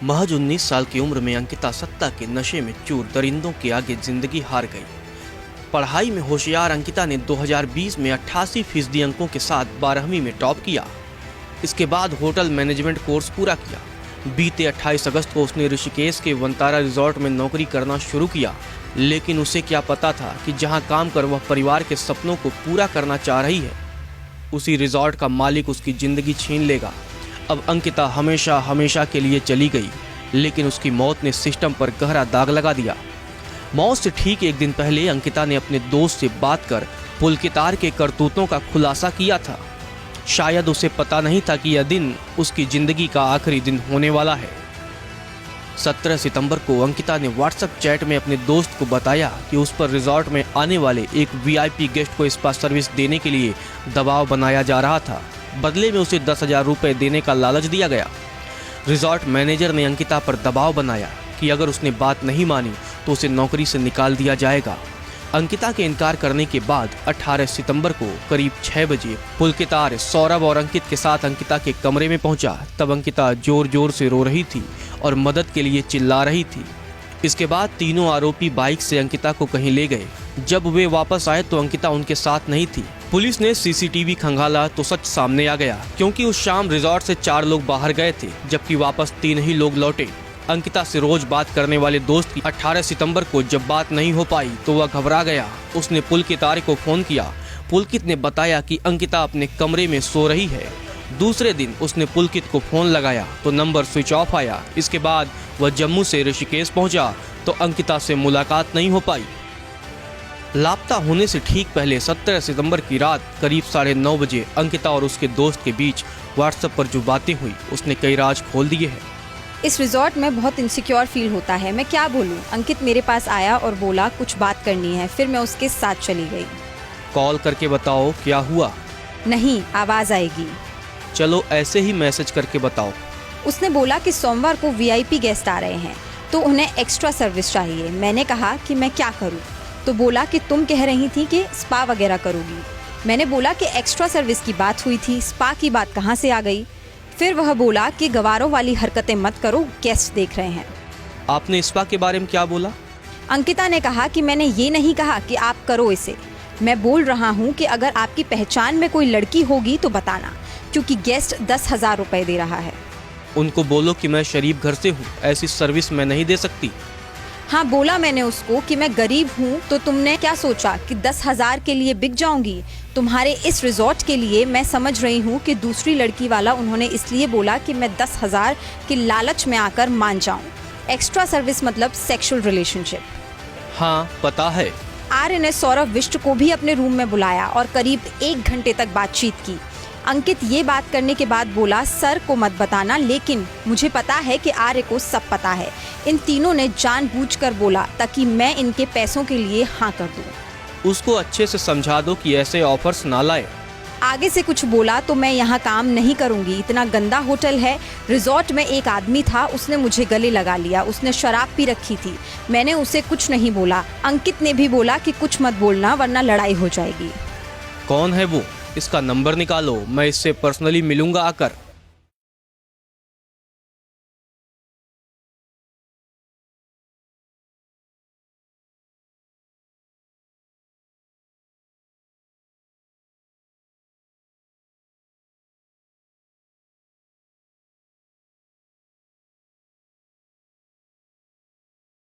महज 19 साल की उम्र में अंकिता सत्ता के नशे में चूर दरिंदों के आगे जिंदगी हार गई। पढ़ाई में होशियार अंकिता ने 2020 में 88% अंकों के साथ 12वीं में टॉप किया। इसके बाद होटल मैनेजमेंट कोर्स पूरा किया। बीते 28 अगस्त को उसने ऋषिकेश के वंतारा रिजॉर्ट में नौकरी करना शुरू किया, लेकिन उसे क्या पता था कि जहां काम कर वह परिवार के सपनों को पूरा करना चाह रही है, उसी रिजॉर्ट का मालिक उसकी जिंदगी छीन लेगा। अब अंकिता हमेशा हमेशा के लिए चली गई, लेकिन उसकी मौत ने सिस्टम पर गहरा दाग लगा दिया। मौत से ठीक एक दिन पहले अंकिता ने अपने दोस्त से बात कर पुलकितार के करतूतों का खुलासा किया था। शायद उसे पता नहीं था कि यह दिन उसकी जिंदगी का आखिरी दिन होने वाला है। 17 सितंबर को अंकिता ने व्हाट्सएप चैट में अपने दोस्त को बताया कि उस पर रिजॉर्ट में आने वाले एक वीआईपी गेस्ट को स्पा सर्विस देने के लिए दबाव बनाया जा रहा था। बदले में उसे 10,000 रुपये देने का लालच दिया गया। रिजॉर्ट मैनेजर ने अंकिता पर दबाव बनाया कि अगर उसने बात नहीं मानी तो उसे नौकरी से निकाल दिया जाएगा। अंकिता के इनकार करने के बाद 18 सितंबर को करीब 6 बजे पुलकितार सौरभ और अंकित के साथ अंकिता के कमरे में पहुंचा। तब अंकिता जोर जोर से रो रही थी और मदद के लिए चिल्ला रही थी। इसके बाद तीनों आरोपी बाइक से अंकिता को कहीं ले गए। जब वे वापस आए तो अंकिता उनके साथ नहीं थी। पुलिस ने सीसीटीवी खंगाला तो सच सामने आ गया, क्योंकि उस शाम रिजॉर्ट से 4 लोग बाहर गए थे, जबकि वापस 3 ही लोग लौटे। अंकिता से रोज बात करने वाले दोस्त की 18 सितंबर को जब बात नहीं हो पाई तो वह घबरा गया। उसने पुलकितार को फोन किया। पुलकित ने बताया कि अंकिता अपने कमरे में सो रही है। दूसरे दिन उसने पुलकित को फोन लगाया तो नंबर स्विच ऑफ आया। इसके बाद वह जम्मू से ऋषिकेश पहुंचा तो अंकिता से मुलाकात नहीं हो पाई। लापता होने से ठीक पहले 17 सितंबर की रात करीब 9:30 बजे अंकिता और उसके दोस्त के बीच व्हाट्सएप पर जो बातें हुई उसने कई राज खोल दिए हैं। इस रिजॉर्ट में बहुत इनसिक्योर फील होता है, मैं क्या बोलूं। अंकित मेरे पास आया और बोला कुछ बात करनी है, फिर मैं उसके साथ चली गई। कॉल करके बताओ क्या हुआ। नहीं, आवाज आएगी। चलो ऐसे ही मैसेज करके बताओ। उसने बोला कि सोमवार को वीआईपी गेस्ट आ रहे हैं तो उन्हें एक्स्ट्रा सर्विस चाहिए। मैंने कहा कि मैं क्या करूं, तो बोला कि तुम कह रही थी कि स्पा वगैरह करोगी। मैंने बोला कि एक्स्ट्रा सर्विस की बात हुई थी, स्पा की बात कहाँ से आ गई। फिर वह बोला कि गवारों वाली हरकतें मत करो, गेस्ट देख रहे हैं। आपने स्पा के बारे में क्या बोला? अंकिता ने कहा कि मैंने ये नहीं कहा कि आप करो इसे। मैं बोल रहा हूँ कि अगर आपकी पहचान में कोई लड़की होगी तो बताना, क्योंकि गेस्ट 10,000 रुपए दे रहा है। उनको बोलो कि मैं शरीफ घर से हूँ, ऐसी सर्विस मैं नहीं दे सकती। हाँ, बोला मैंने उसको कि मैं गरीब हूँ, तो तुमने क्या सोचा कि 10,000 के लिए बिक जाऊंगी? तुम्हारे इस रिजॉर्ट के लिए मैं समझ रही हूँ कि दूसरी लड़की वाला उन्होंने इसलिए बोला कि मैं 10,000 के लालच में आकर मान जाऊँ। एक्स्ट्रा सर्विस मतलब सेक्सुअल रिलेशनशिप। हाँ पता है। आर्य ने सौरभ विष्ट को भी अपने रूम में बुलाया और करीब 1 घंटे तक बातचीत की। अंकित ये बात करने के बाद बोला सर को मत बताना, लेकिन मुझे पता है कि आर्य को सब पता है। इन तीनों ने जानबूझकर बोला ताकि मैं इनके पैसों के लिए हाँ कर दूं। उसको अच्छे से समझा दो कि ऐसे ऑफर्स ना लाए। आगे से कुछ बोला तो मैं यहाँ काम नहीं करूँगी, इतना गंदा होटल है। रिजॉर्ट में एक आदमी था, उसने मुझे गले लगा लिया, उसने शराब पी रखी थी। मैंने उसे कुछ नहीं बोला। अंकित ने भी बोला कि कुछ मत बोलना वरना लड़ाई हो जाएगी। कौन है वो? इसका नंबर निकालो, मैं इससे पर्सनली मिलूंगा आकर।